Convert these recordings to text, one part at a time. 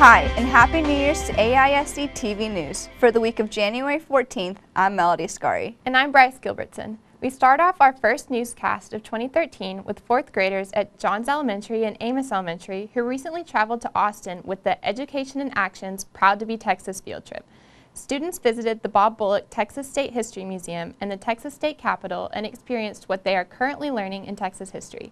Hi, and Happy New Year's to AISD-TV News. For the week of January 14th, I'm Melody Scari. And I'm Bryce Gilbertson. We start off our first newscast of 2013 with 4th graders at Johns Elementary and Amos Elementary who recently traveled to Austin with the Education in Action's Proud to be Texas field trip. Students visited the Bob Bullock Texas State History Museum and the Texas State Capitol and experienced what they are currently learning in Texas history.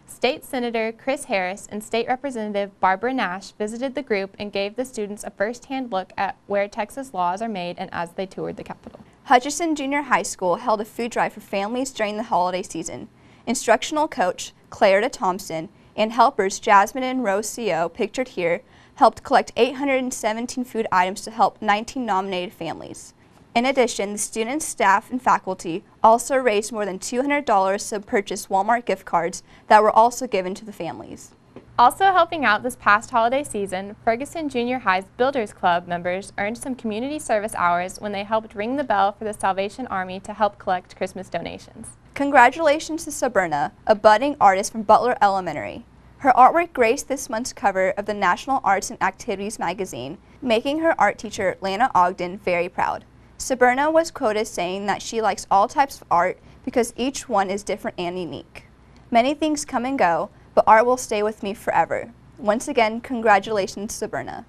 State Senator Chris Harris and State Representative Barbara Nash visited the group and gave the students a first-hand look at where Texas laws are made and as they toured the Capitol. Hutcheson Junior High School held a food drive for families during the holiday season. Instructional coach Clarida Thompson and helpers Jasmine and Rose CO, pictured here, helped collect 817 food items to help 19 nominated families. In addition, the students, staff, and faculty also raised more than $200 to purchase Walmart gift cards that were also given to the families. Also helping out this past holiday season, Ferguson Junior High's Builders Club members earned some community service hours when they helped ring the bell for the Salvation Army to help collect Christmas donations. Congratulations to Sabrina, a budding artist from Butler Elementary. Her artwork graced this month's cover of the National Arts and Activities magazine, making her art teacher, Lana Ogden, very proud. Sabrina was quoted saying that she likes all types of art because each one is different and unique. Many things come and go, but art will stay with me forever. Once again, congratulations, Sabrina.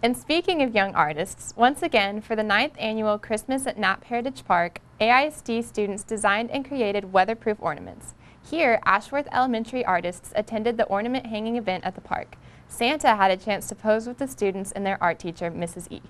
And speaking of young artists, once again, for the 9th annual Christmas at Knapp Heritage Park, AISD students designed and created weatherproof ornaments. Here, Ashworth Elementary artists attended the ornament hanging event at the park. Santa had a chance to pose with the students and their art teacher, Mrs. E.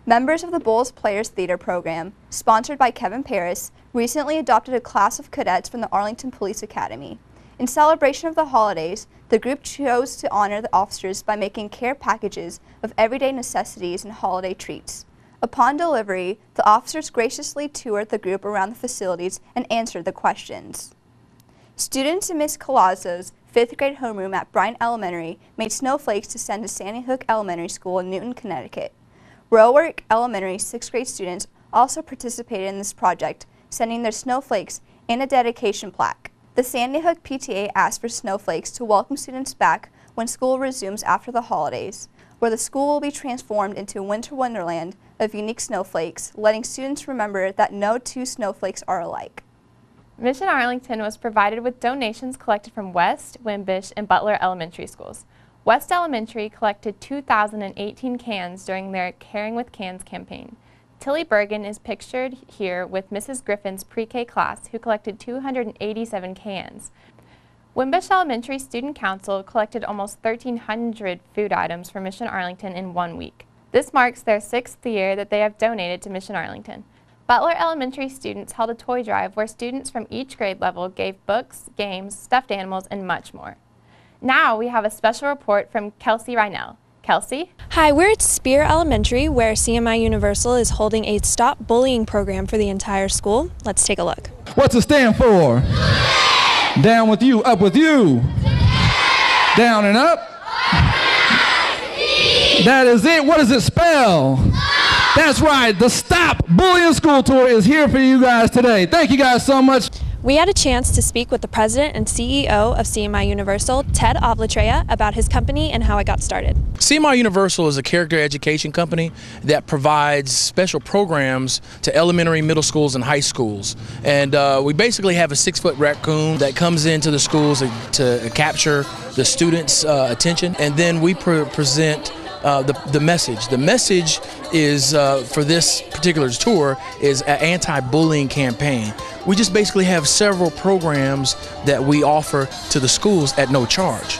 Members of the Boles Players Theater program, sponsored by Kevin Paris, recently adopted a class of cadets from the Arlington Police Academy. In celebration of the holidays, the group chose to honor the officers by making care packages of everyday necessities and holiday treats. Upon delivery, the officers graciously toured the group around the facilities and answered the questions. Students in Miss Colazzo's 5th grade homeroom at Bryant Elementary made snowflakes to send to Sandy Hook Elementary School in Newton, Connecticut. Roark Elementary 6th grade students also participated in this project, sending their snowflakes and a dedication plaque. The Sandy Hook PTA asked for snowflakes to welcome students back when school resumes after the holidays, where the school will be transformed into a winter wonderland of unique snowflakes, letting students remember that no two snowflakes are alike. Mission Arlington was provided with donations collected from West, Wimbish, and Butler elementary schools. West Elementary collected 2,018 cans during their Caring with Cans campaign. Tilly Bergen is pictured here with Mrs. Griffin's pre-K class, who collected 287 cans. Wimbish Elementary Student Council collected almost 1,300 food items for Mission Arlington in 1 week. This marks their 6th year that they have donated to Mission Arlington. Butler Elementary students held a toy drive where students from each grade level gave books, games, stuffed animals, and much more. Now we have a special report from Kelsey Reinell. Kelsey? Hi, we're at Speer Elementary where CMI Universal is holding a Stop Bullying program for the entire school. Let's take a look. What's it stand for? Down with you, up with you. Down and up. That is it. What does it spell? That's right. The Stop Bullying School Tour is here for you guys today. Thank you guys so much. We had a chance to speak with the president and CEO of CMI Universal, Ted Avlatrea, about his company and how it got started. CMI Universal is a character education company that provides special programs to elementary, middle schools, and high schools. And we basically have a 6-foot raccoon that comes into the schools to capture the students' attention, and then we present the message. The message is for this particular tour is an anti-bullying campaign. We just basically have several programs that we offer to the schools at no charge.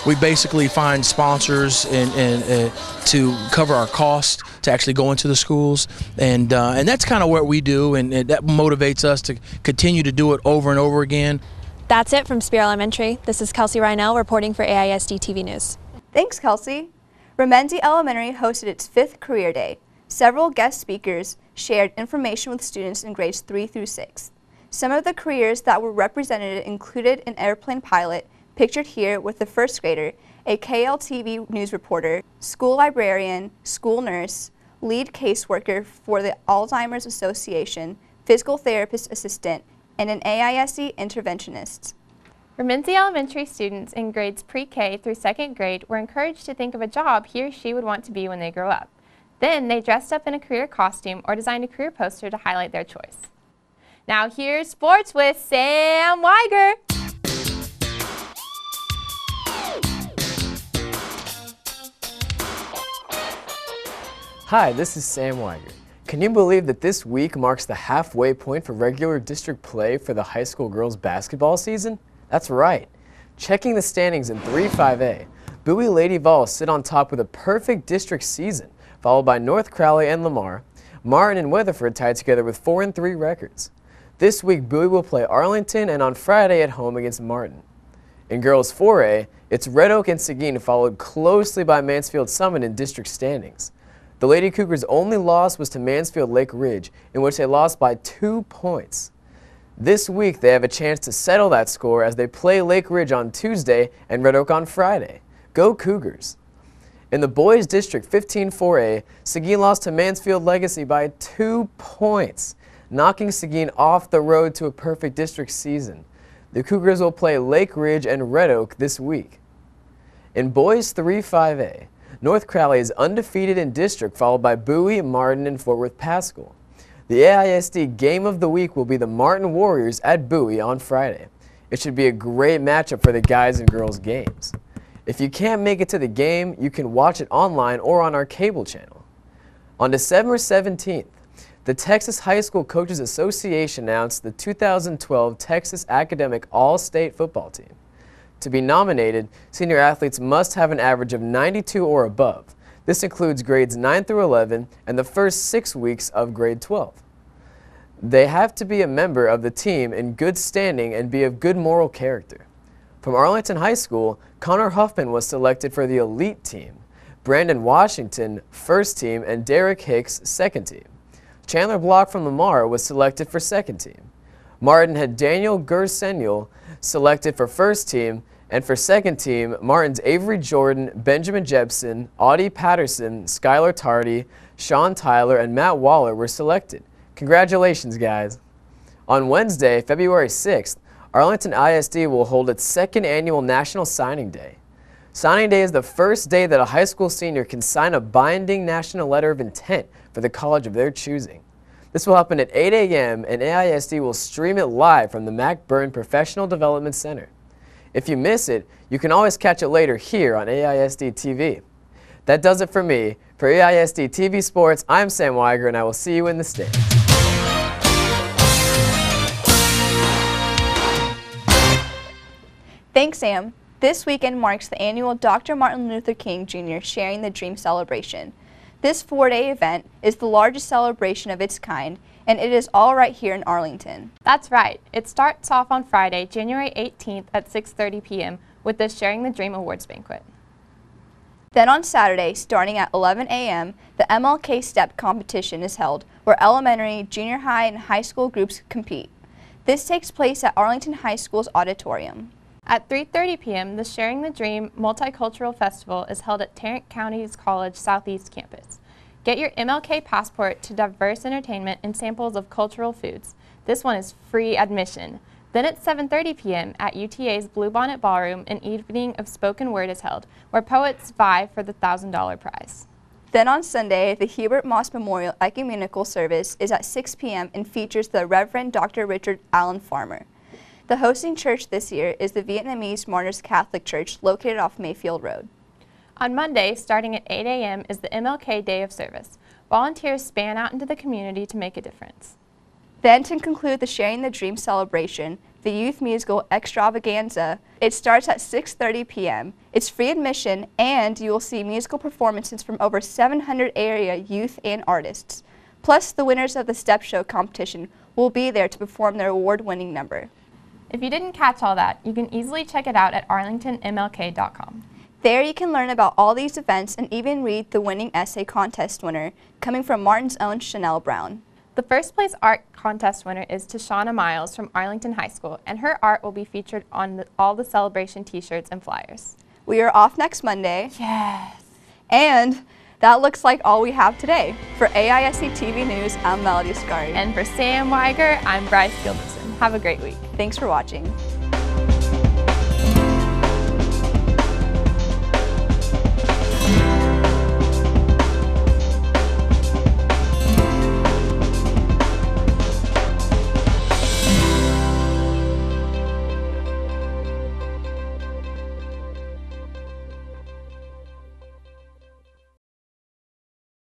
We basically find sponsors and to cover our costs to actually go into the schools, and that's kind of what we do, and that motivates us to continue to do it over and over again. That's it from Speer Elementary. This is Kelsey Reinell reporting for AISD-TV News. Thanks, Kelsey. Remynse Elementary hosted its 5th Career Day. Several guest speakers shared information with students in grades 3 through 6. Some of the careers that were represented included an airplane pilot, pictured here with the 1st grader, a KLTV news reporter, school librarian, school nurse, lead caseworker for the Alzheimer's Association, physical therapist assistant, and an AISD interventionist. Remynse Elementary students in grades pre-K through 2nd grade were encouraged to think of a job he or she would want to be when they grow up. Then they dressed up in a career costume or designed a career poster to highlight their choice. Now here's sports with Sam Weiger. Hi, this is Sam Weiger. Can you believe that this week marks the halfway point for regular district play for the high school girls basketball season? That's right. Checking the standings in 3-5A, Bowie Lady Vols sit on top with a perfect district season, followed by North Crowley and Lamar. Martin and Weatherford tied together with 4-3 records. This week, Bowie will play Arlington and on Friday at home against Martin. In girls 4A, it's Red Oak and Seguin, followed closely by Mansfield Summit in district standings. The Lady Cougars' only loss was to Mansfield Lake Ridge, in which they lost by 2 points. This week, they have a chance to settle that score as they play Lake Ridge on Tuesday and Red Oak on Friday. Go Cougars! In the boys' district 15-4A, Seguin lost to Mansfield Legacy by 2 points, knocking Seguin off the road to a perfect district season. The Cougars will play Lake Ridge and Red Oak this week. In boys 3-5A, North Crowley is undefeated in district, followed by Bowie, Martin, and Fort Worth Paschal. The AISD Game of the Week will be the Martin Warriors at Bowie on Friday. It should be a great matchup for the guys and girls games. If you can't make it to the game, you can watch it online or on our cable channel. On December 17th, the Texas High School Coaches Association announced the 2012 Texas Academic All-State Football Team. To be nominated, senior athletes must have an average of 92 or above. This includes grades 9 through 11 and the first 6 weeks of grade 12. They have to be a member of the team in good standing and be of good moral character. From Arlington High School, Connor Huffman was selected for the elite team, Brandon Washington, first team, and Derek Hicks, second team. Chandler Block from Lamar was selected for second team. Martin had Daniel Gersenyel selected for first team, and for second team, Martin's Avery Jordan, Benjamin Jepson, Audie Patterson, Skylar Tardy, Sean Tyler, and Matt Waller were selected. Congratulations, guys. On Wednesday, February 6th, Arlington ISD will hold its second annual National Signing Day. Signing Day is the first day that a high school senior can sign a binding national letter of intent for the college of their choosing. This will happen at 8 a.m. and AISD will stream it live from the Mac Byrne Professional Development Center. If you miss it, you can always catch it later here on AISD-TV. That does it for me. For AISD-TV Sports, I'm Sam Weiger, and I will see you in the stands. Thanks, Sam. This weekend marks the annual Dr. Martin Luther King Jr. Sharing the Dream celebration. This 4-day event is the largest celebration of its kind, and it is all right here in Arlington. That's right. It starts off on Friday, January 18th at 6:30 p.m. with the Sharing the Dream Awards Banquet. Then on Saturday, starting at 11 a.m., the MLK Step competition is held, where elementary, junior high, and high school groups compete. This takes place at Arlington High School's auditorium. At 3:30 p.m., the Sharing the Dream Multicultural Festival is held at Tarrant County's College Southeast Campus. Get your MLK passport to diverse entertainment and samples of cultural foods. This one is free admission. Then at 7:30 p.m. at UTA's Bluebonnet Ballroom, an evening of spoken word is held, where poets vie for the $1,000 prize. Then on Sunday, the Hubert Moss Memorial Ecumenical Service is at 6 p.m. and features the Reverend Dr. Richard Allen Farmer. The hosting church this year is the Vietnamese Martyrs Catholic Church located off Mayfield Road. On Monday, starting at 8 a.m. is the MLK Day of Service. Volunteers span out into the community to make a difference. Then to conclude the Sharing the Dream celebration, the youth musical Extravaganza. It starts at 6:30 p.m. It's free admission, and you will see musical performances from over 700 area youth and artists. Plus, the winners of the Step Show competition will be there to perform their award-winning number. If you didn't catch all that, you can easily check it out at arlingtonmlk.com. There you can learn about all these events and even read the winning essay contest winner, coming from Martin's own Chanel Brown. The first place art contest winner is Tashana Miles from Arlington High School, and her art will be featured on all the celebration t-shirts and flyers. We are off next Monday. Yes. And that looks like all we have today. For AISD-TV News, I'm Melody Scari. And for Sam Weiger, I'm Bryce Gilderson. Have a great week. Thanks for watching.